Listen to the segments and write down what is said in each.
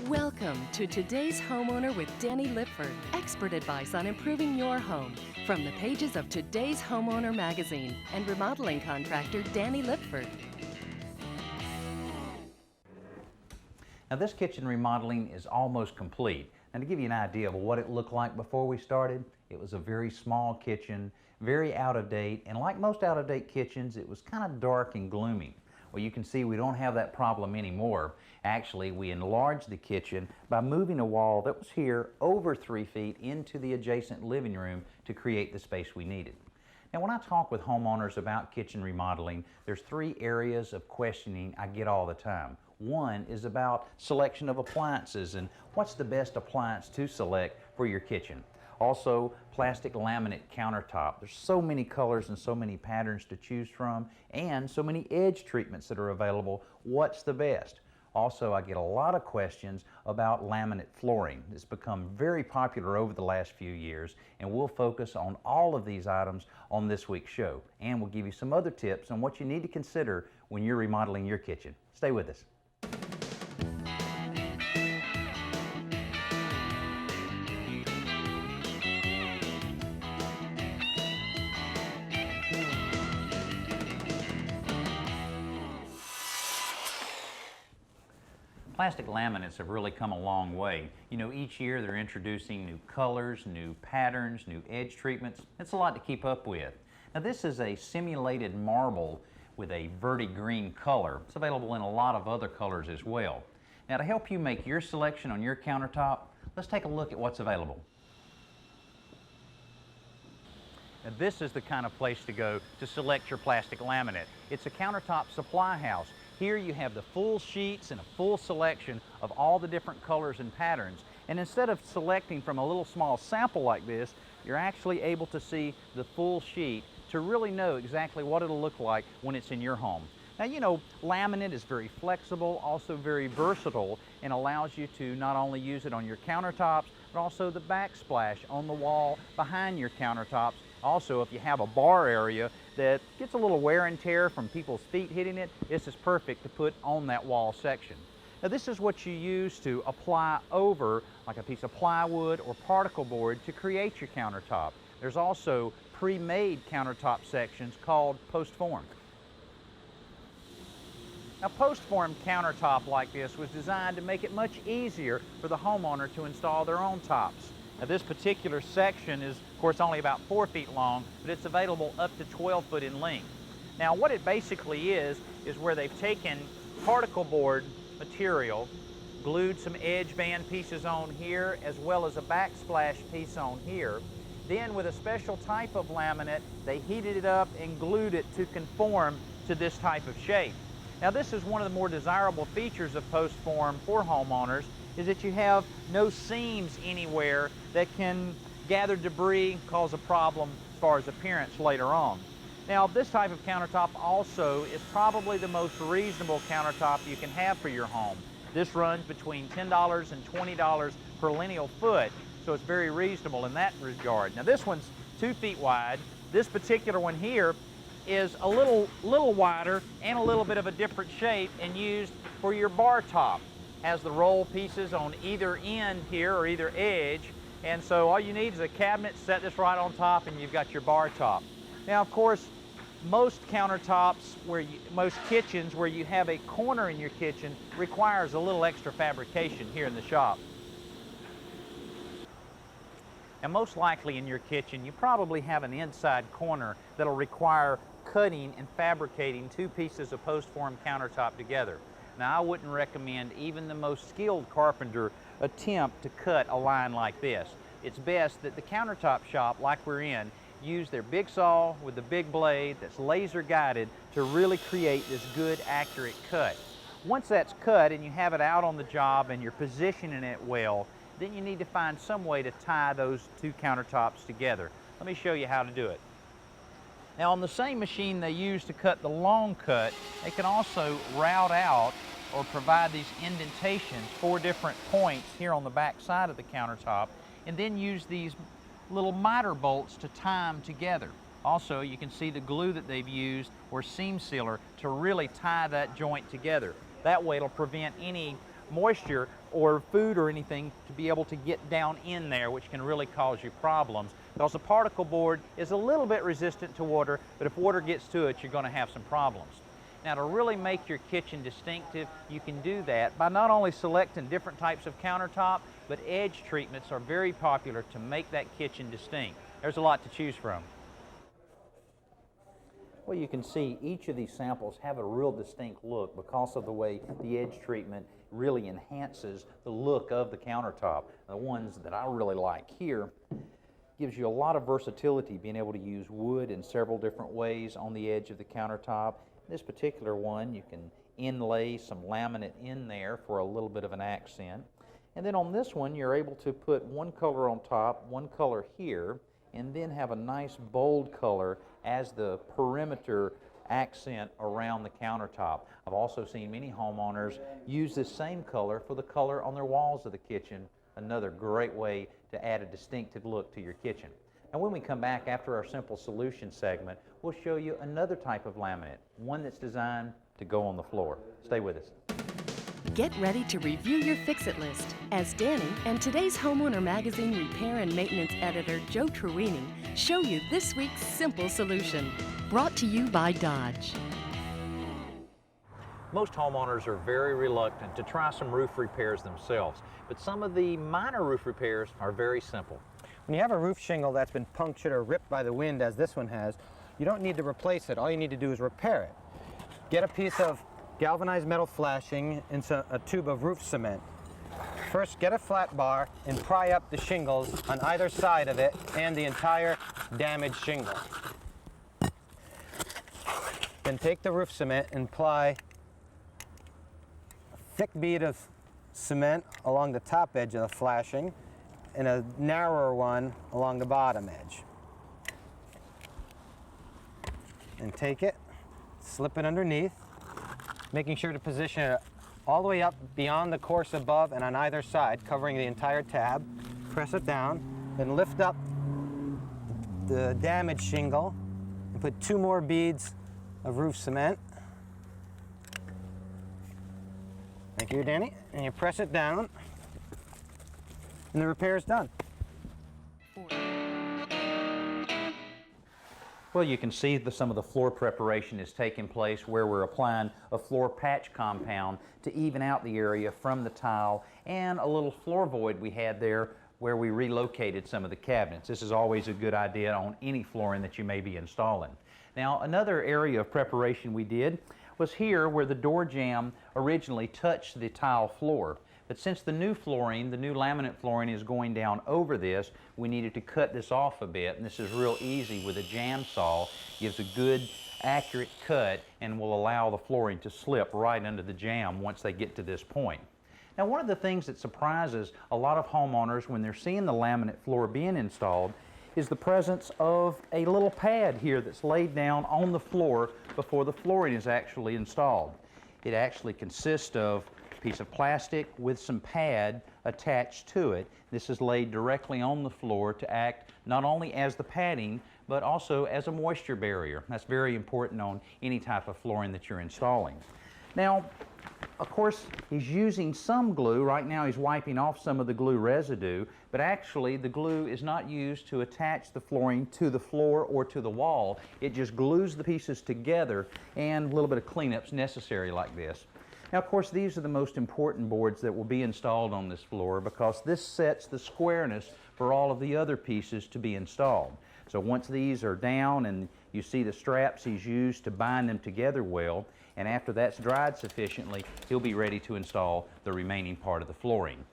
Welcome to Today's Homeowner with Danny Lipford. Expert advice on improving your home from the pages of Today's Homeowner magazine and remodeling contractor Danny Lipford. Now this kitchen remodeling is almost complete. And to give you an idea of what it looked like before we started, it was a very small kitchen, very out of date, and like most out of date kitchens, it was kind of dark and gloomy. Well, you can see we don't have that problem anymore. Actually, we enlarged the kitchen by moving a wall that was here over 3 feet into the adjacent living room to create the space we needed. Now, when I talk with homeowners about kitchen remodeling, there's 3 areas of questioning I get all the time. One is about selection of appliances and what's the best appliance to select for your kitchen. Also, plastic laminate countertop. There's so many colors and so many patterns to choose from, and so many edge treatments that are available. What's the best? Also, I get a lot of questions about laminate flooring. It's become very popular over the last few years, and we'll focus on all of these items on this week's show. And we'll give you some other tips on what you need to consider when you're remodeling your kitchen. Stay with us. Plastic laminates have really come a long way. You know, each year they're introducing new colors, new patterns, new edge treatments. It's a lot to keep up with. Now this is a simulated marble with a verdi-green color. It's available in a lot of other colors as well. Now to help you make your selection on your countertop, let's take a look at what's available. Now this is the kind of place to go to select your plastic laminate. It's a countertop supply house. Here you have the full sheets and a full selection of all the different colors and patterns. And instead of selecting from a little small sample like this, you're actually able to see the full sheet to really know exactly what it'll look like when it's in your home. Now, you know, laminate is very flexible, also very versatile, and allows you to not only use it on your countertops, but also the backsplash on the wall behind your countertops. Also, if you have a bar area that gets a little wear and tear from people's feet hitting it, this is perfect to put on that wall section. Now this is what you use to apply over like a piece of plywood or particle board to create your countertop. There's also pre-made countertop sections called post-form. Now post-form countertop like this was designed to make it much easier for the homeowner to install their own tops. Now this particular section is, of course, only about 4 feet long, but it's available up to 12 foot in length. Now what it basically is where they've taken particle board material, glued some edge band pieces on here, as well as a backsplash piece on here. Then with a special type of laminate, they heated it up and glued it to conform to this type of shape. Now this is one of the more desirable features of post-form for homeowners, is that you have no seams anywhere that can gather debris, cause a problem as far as appearance later on. Now this type of countertop also is probably the most reasonable countertop you can have for your home. This runs between $10 and $20 per lineal foot, so it's very reasonable in that regard. Now this one's 2 feet wide. This particular one here is a little wider and a little bit of a different shape and used for your bar top. Has the roll pieces on either end here or either edge, and so all you need is a cabinet, set this right on top, and you've got your bar top. Now of course, most countertops, most kitchens where you have a corner in your kitchen requires a little extra fabrication here in the shop. And most likely in your kitchen you probably have an inside corner that'll require cutting and fabricating 2 pieces of post-form countertop together. Now I wouldn't recommend even the most skilled carpenter attempt to cut a line like this. It's best that the countertop shop like we're in use their big saw with the big blade that's laser guided to really create this good accurate cut. Once that's cut and you have it out on the job and you're positioning it well, then you need to find some way to tie those 2 countertops together. Let me show you how to do it. Now on the same machine they use to cut the long cut, they can also route out or provide these indentations, 4 different points here on the back side of the countertop, and then use these little miter bolts to tie them together. Also, you can see the glue that they've used or seam sealer to really tie that joint together. That way it'll prevent any moisture or food or anything to be able to get down in there, which can really cause you problems. Because the particle board is a little bit resistant to water, but if water gets to it, you're going to have some problems. Now, to really make your kitchen distinctive, you can do that by not only selecting different types of countertop, but edge treatments are very popular to make that kitchen distinct. There's a lot to choose from. Well, you can see each of these samples have a real distinct look because of the way the edge treatment really enhances the look of the countertop. The ones that I really like here gives you a lot of versatility, being able to use wood in several different ways on the edge of the countertop. This particular one, you can inlay some laminate in there for a little bit of an accent. And then on this one, you're able to put one color on top, one color here, and then have a nice bold color as the perimeter accent around the countertop. I've also seen many homeowners use this same color for the color on their walls of the kitchen. Another great way to add a distinctive look to your kitchen. And when we come back after our simple solution segment, we'll show you another type of laminate, one that's designed to go on the floor. Stay with us. Get ready to review your Fix-It list as Danny and today's Homeowner Magazine repair and maintenance editor Joe Truini show you this week's simple solution. Brought to you by Dodge. Most homeowners are very reluctant to try some roof repairs themselves, but some of the minor roof repairs are very simple. When you have a roof shingle that's been punctured or ripped by the wind, as this one has, you don't need to replace it. All you need to do is repair it. Get a piece of galvanized metal flashing into a tube of roof cement. First, get a flat bar and pry up the shingles on either side of it and the entire damaged shingle. Then take the roof cement and apply a thick bead of cement along the top edge of the flashing and a narrower one along the bottom edge. And take it, slip it underneath, making sure to position it all the way up beyond the course above and on either side, covering the entire tab. Press it down, then lift up the damaged shingle and put 2 more beads of roof cement. Thank you, Danny. And you press it down, and the repair is done. Well, you can see that some of the floor preparation is taking place where we're applying a floor patch compound to even out the area from the tile and a little floor void we had there where we relocated some of the cabinets. This is always a good idea on any flooring that you may be installing. Now, another area of preparation we did was here where the door jamb originally touched the tile floor. But since the new flooring, the new laminate flooring is going down over this, we needed to cut this off a bit, and this is real easy with a jam saw. Gives a good, accurate cut and will allow the flooring to slip right under the jamb once they get to this point. Now, one of the things that surprises a lot of homeowners when they're seeing the laminate floor being installed is the presence of a little pad here that's laid down on the floor before the flooring is actually installed. It actually consists of piece of plastic with some pad attached to it. This is laid directly on the floor to act not only as the padding, but also as a moisture barrier. That's very important on any type of flooring that you're installing. Now, of course, he's using some glue. Right now he's wiping off some of the glue residue, but actually the glue is not used to attach the flooring to the floor or to the wall. It just glues the pieces together, and a little bit of cleanup's necessary like this. Now, of course, these are the most important boards that will be installed on this floor because this sets the squareness for all of the other pieces to be installed. So once these are down and you see the straps he's used to bind them together well, and after that's dried sufficiently, he'll be ready to install the remaining part of the flooring.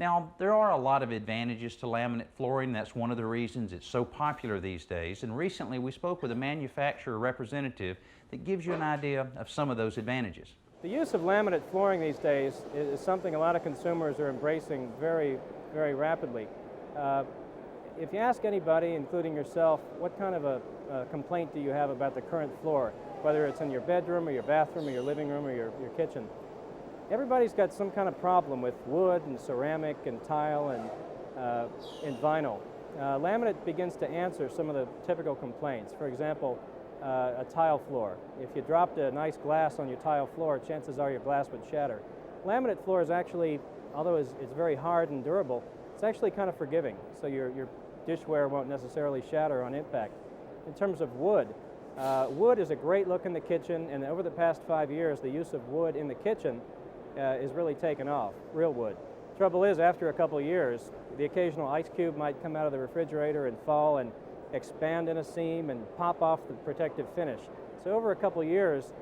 Now, there are a lot of advantages to laminate flooring. That's one of the reasons it's so popular these days. And recently we spoke with a manufacturer representative that gives you an idea of some of those advantages. The use of laminate flooring these days is something a lot of consumers are embracing very, very rapidly. If you ask anybody, including yourself, what kind of a complaint do you have about the current floor, whether it's in your bedroom or your bathroom or your living room or your kitchen, everybody's got some kind of problem with wood and ceramic and tile and vinyl. Laminate begins to answer some of the typical complaints. For example, a tile floor. If you dropped a nice glass on your tile floor, chances are your glass would shatter. Laminate floor is actually, although it's very hard and durable, it's actually kind of forgiving, so your dishware won't necessarily shatter on impact. In terms of wood, wood is a great look in the kitchen, and over the past 5 years, the use of wood in the kitchen is really taken off, real wood. Trouble is, after a couple of years, the occasional ice cube might come out of the refrigerator and fall and expand in a seam and pop off the protective finish. So over a couple of years,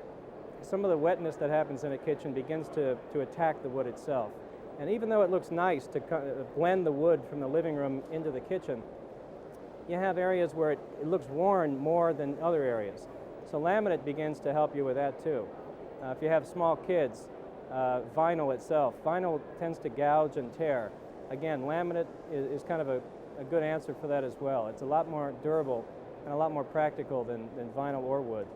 some of the wetness that happens in a kitchen begins to attack the wood itself. And even though it looks nice to blend the wood from the living room into the kitchen, you have areas where it looks worn more than other areas. So laminate begins to help you with that too. If you have small kids, vinyl itself, vinyl tends to gouge and tear. Again, laminate is kind of a good answer for that as well. It's a lot more durable and a lot more practical than vinyl or wood.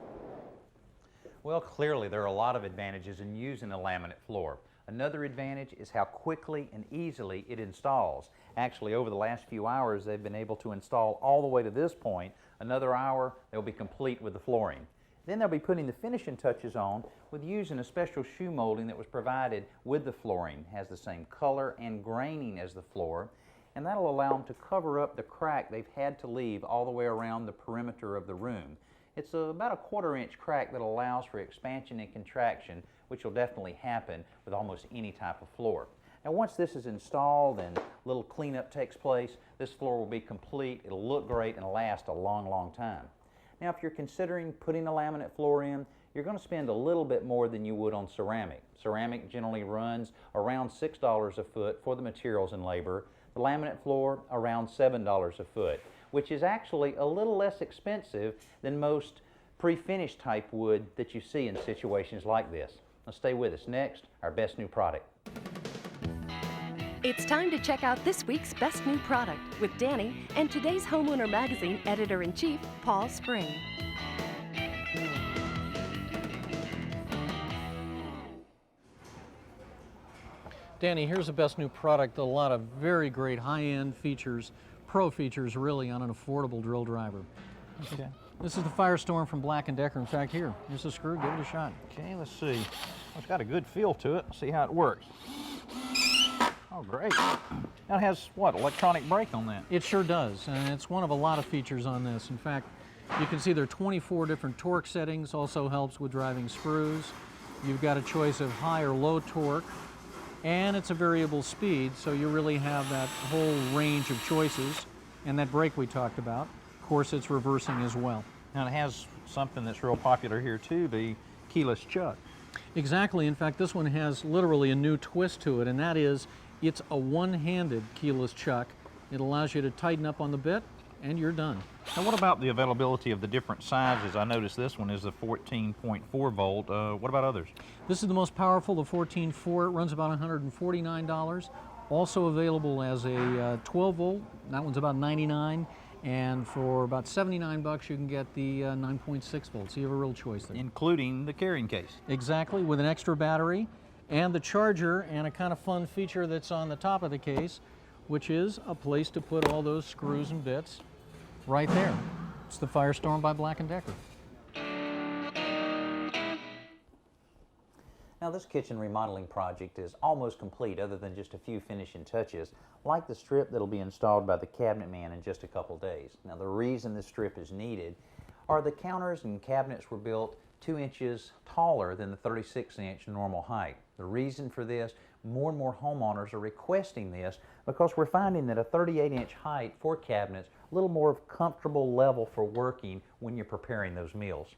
Well, clearly there are a lot of advantages in using a laminate floor. Another advantage is how quickly and easily it installs. Actually, over the last few hours, they've been able to install all the way to this point. Another hour, they'll be complete with the flooring. Then they'll be putting the finishing touches on with using a special shoe molding that was provided with the flooring. It has the same color and graining as the floor, and that'll allow them to cover up the crack they've had to leave all the way around the perimeter of the room. It's about a 1/4 inch crack that allows for expansion and contraction, which will definitely happen with almost any type of floor. Now once this is installed and a little cleanup takes place, this floor will be complete, it'll look great, and last a long, long time. Now if you're considering putting a laminate floor in, you're going to spend a little bit more than you would on ceramic. Ceramic generally runs around $6 a foot for the materials and labor. The laminate floor around $7 a foot, which is actually a little less expensive than most pre-finished type wood that you see in situations like this. Now stay with us. Next, our best new product. It's time to check out this week's best new product with Danny and today's Homeowner Magazine Editor-in-Chief, Paul Spring. Danny, here's the best new product, a lot of very great high-end features, pro features really, on an affordable drill driver. Okay. This is the Firestorm from Black & Decker. In fact, here's a screw, give it a shot. Okay, let's see. It's got a good feel to it. Let's see how it works. Oh, great. Now it has, what, electronic brake on that? It sure does, and it's one of a lot of features on this. In fact, you can see there are 24 different torque settings, also helps with driving screws. You've got a choice of high or low torque, and it's a variable speed, so you really have that whole range of choices. And that brake we talked about, of course, it's reversing as well. Now it has something that's real popular here too, the keyless chuck. Exactly. In fact, this one has literally a new twist to it, and that is it's a one-handed keyless chuck. It allows you to tighten up on the bit, and you're done. Now what about the availability of the different sizes? I noticed this one is a 14.4 volt. What about others? This is the most powerful, the 14.4. It runs about $149. Also available as a 12 volt. That one's about $99. And for about 79 bucks, you can get the 9.6 volts. So you have a real choice there. Including the carrying case. Exactly, with an extra battery and the charger and a kind of fun feature that's on the top of the case, which is a place to put all those screws and bits right there. It's the Firestorm by Black & Decker. Now this kitchen remodeling project is almost complete other than just a few finishing touches, like the strip that'll be installed by the cabinet man in just a couple days. Now the reason this strip is needed are the counters and cabinets were built 2 inches taller than the 36-inch normal height. The reason for this, more and more homeowners are requesting this because we're finding that a 38-inch height for cabinets, a little more of comfortable level for working when you're preparing those meals.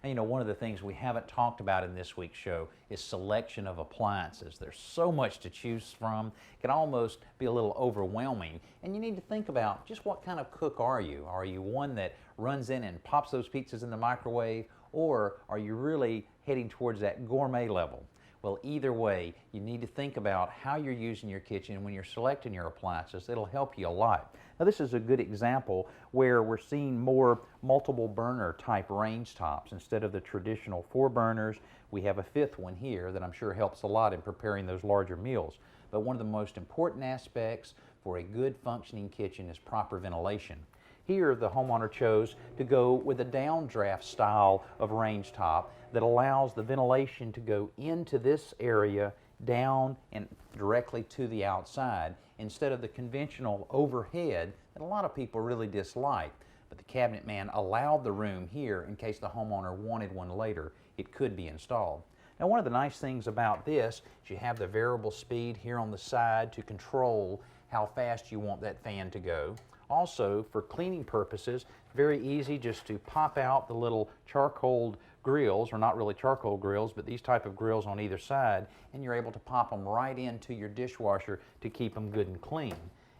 And you know, one of the things we haven't talked about in this week's show is selection of appliances. There's so much to choose from. It can almost be a little overwhelming. And you need to think about just what kind of cook are you? Are you one that runs in and pops those pizzas in the microwave? Or are you really heading towards that gourmet level? Well, either way, you need to think about how you're using your kitchen when you're selecting your appliances. It'll help you a lot. Now, this is a good example where we're seeing more multiple burner type range tops. Instead of the traditional 4 burners, we have a 5th one here that I'm sure helps a lot in preparing those larger meals. But one of the most important aspects for a good functioning kitchen is proper ventilation. Here, the homeowner chose to go with a downdraft style of range top that allows the ventilation to go into this area down and directly to the outside instead of the conventional overhead that a lot of people really dislike. But the cabinet man allowed the room here in case the homeowner wanted one later. It could be installed. Now, one of the nice things about this is you have the variable speed here on the side to control how fast you want that fan to go. Also, for cleaning purposes, very easy just to pop out the little charcoal grills, or not really charcoal grills, but these type of grills on either side, and you're able to pop them right into your dishwasher to keep them good and clean.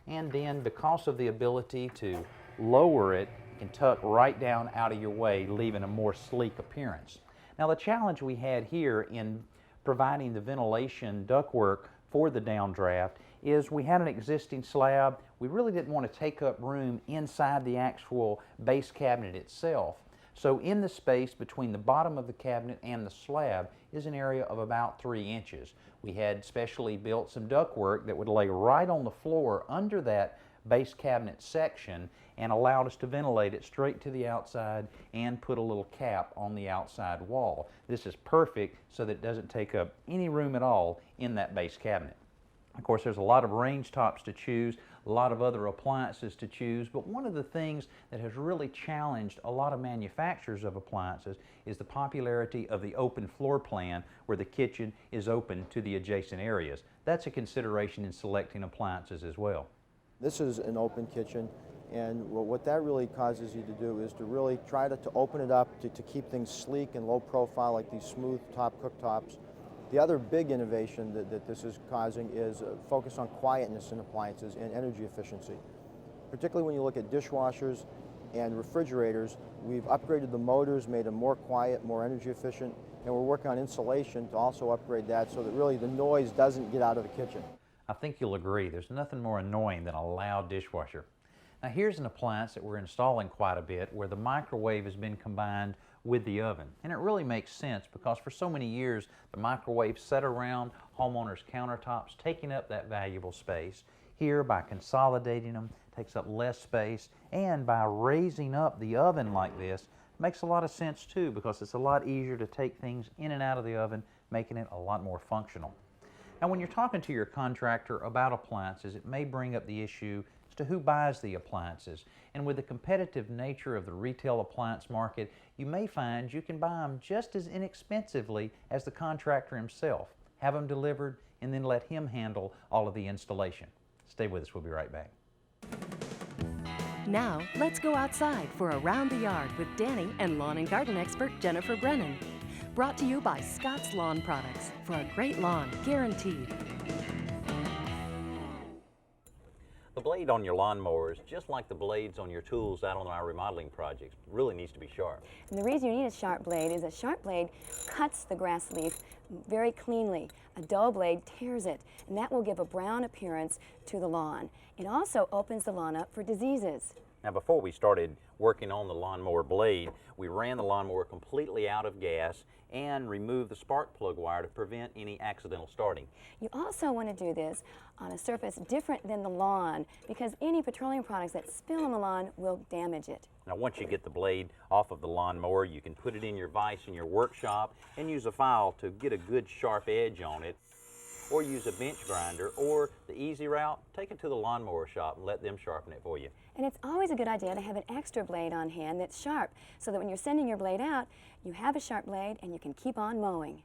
And then, because of the ability to lower it, you can tuck right down out of your way, leaving a more sleek appearance. Now, the challenge we had here in providing the ventilation ductwork for the downdraft is we had an existing slab. We really didn't want to take up room inside the actual base cabinet itself. So in the space between the bottom of the cabinet and the slab is an area of about 3 inches. We had specially built some ductwork that would lay right on the floor under that base cabinet section and allowed us to ventilate it straight to the outside and put a little cap on the outside wall. This is perfect so that it doesn't take up any room at all in that base cabinet. Of course, there's a lot of range tops to choose, a lot of other appliances to choose, but one of the things that has really challenged a lot of manufacturers of appliances is the popularity of the open floor plan where the kitchen is open to the adjacent areas. That's a consideration in selecting appliances as well. This is an open kitchen, and what that really causes you to do is to really try to open it up to keep things sleek and low profile, like these smooth top cooktops. The other big innovation that this is causing is a focus on quietness in appliances and energy efficiency. Particularly when you look at dishwashers and refrigerators, we've upgraded the motors, made them more quiet, more energy efficient, and we're working on insulation to also upgrade that so that really the noise doesn't get out of the kitchen. I think you'll agree there's nothing more annoying than a loud dishwasher. Now, here's an appliance that we're installing quite a bit where the microwave has been combined with the oven. And it really makes sense because for so many years the microwave sat around homeowners' countertops taking up that valuable space. Here, by consolidating them, takes up less space, and by raising up the oven like this makes a lot of sense too, because it's a lot easier to take things in and out of the oven, making it a lot more functional. Now, when you're talking to your contractor about appliances, it may bring up the issue as to who buys the appliances. And with the competitive nature of the retail appliance market, you may find you can buy them just as inexpensively as the contractor himself. Have them delivered and then let him handle all of the installation. Stay with us, we'll be right back. Now, let's go outside for Around the Yard with Danny and lawn and garden expert Jennifer Brennan. Brought to you by Scott's Lawn Products, for a great lawn, guaranteed. The blade on your lawnmower is just like the blades on your tools out on our remodeling projects. It really needs to be sharp. And the reason you need a sharp blade is a sharp blade cuts the grass leaf very cleanly. A dull blade tears it, and that will give a brown appearance to the lawn. It also opens the lawn up for diseases. Now, before we started working on the lawnmower blade, we ran the lawnmower completely out of gas and removed the spark plug wire to prevent any accidental starting. You also want to do this on a surface different than the lawn, because any petroleum products that spill on the lawn will damage it. Now, once you get the blade off of the lawnmower, you can put it in your vise in your workshop and use a file to get a good sharp edge on it, or use a bench grinder, or the easy route, take it to the lawnmower shop and let them sharpen it for you. And it's always a good idea to have an extra blade on hand that's sharp, so that when you're sending your blade out, you have a sharp blade and you can keep on mowing.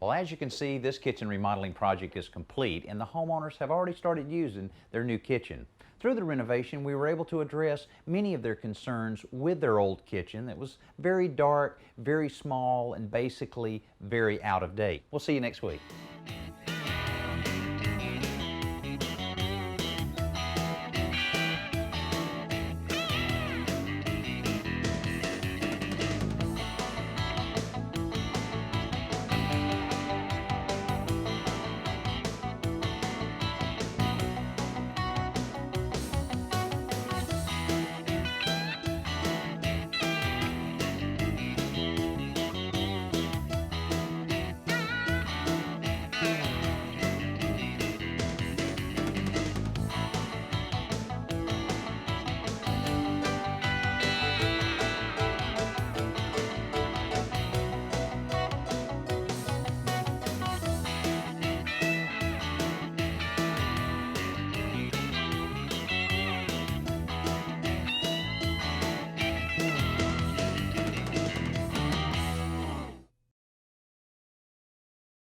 Well, as you can see, this kitchen remodeling project is complete, and the homeowners have already started using their new kitchen. Through the renovation, we were able to address many of their concerns with their old kitchen that was very dark, very small, and basically very out of date. We'll see you next week.